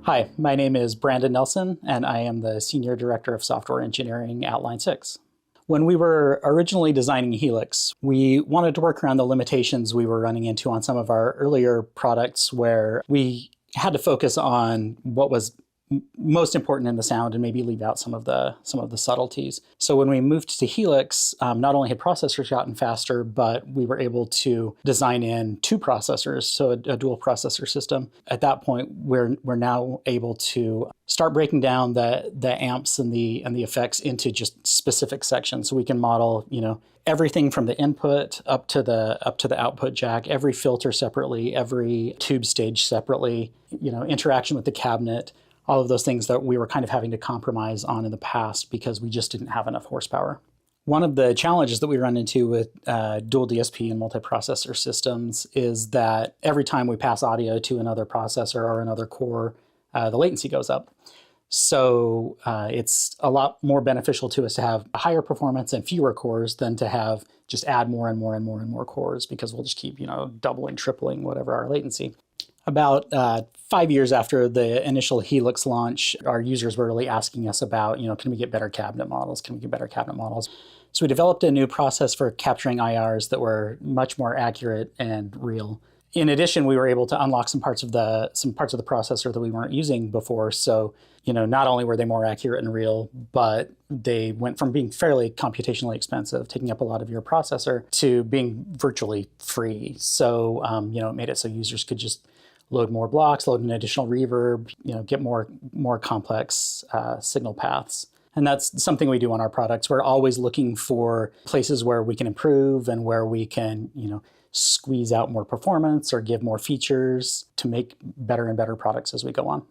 Hi, my name is Brandon Nelson, and I am the Senior Director of Software Engineering at Line 6. When we were originally designing Helix, we wanted to work around the limitations we were running into on some of our earlier products where we had to focus on what was most important in the sound and maybe leave out some of the subtleties. So when we moved to Helix, not only had processors gotten faster, but we were able to design in two processors, so a dual processor system. At that point, we're now able to start breaking down the amps and the effects into just specific sections. So we can model, everything from the input up to the output jack, every filter separately, every tube stage separately, interaction with the cabinet. All of those things that we were kind of having to compromise on in the past because we just didn't have enough horsepower. One of the challenges that we run into with dual DSP and multiprocessor systems is that every time we pass audio to another processor or another core, the latency goes up. So it's a lot more beneficial to us to have a higher performance and fewer cores than to have just add more and more and more and more cores, because we'll just keep, doubling, tripling, whatever our latency. About 5 years after the initial Helix launch, our users were really asking us about, can we get better cabinet models? Can we get better cabinet models? So we developed a new process for capturing IRs that were much more accurate and real. In addition, we were able to unlock some parts of the processor that we weren't using before. So, not only were they more accurate and real, but they went from being fairly computationally expensive, taking up a lot of your processor, to being virtually free. So, it made it so users could just load more blocks, load an additional reverb, get more complex signal paths. And that's something we do on our products. We're always looking for places where we can improve and where we can, squeeze out more performance or give more features to make better and better products as we go on.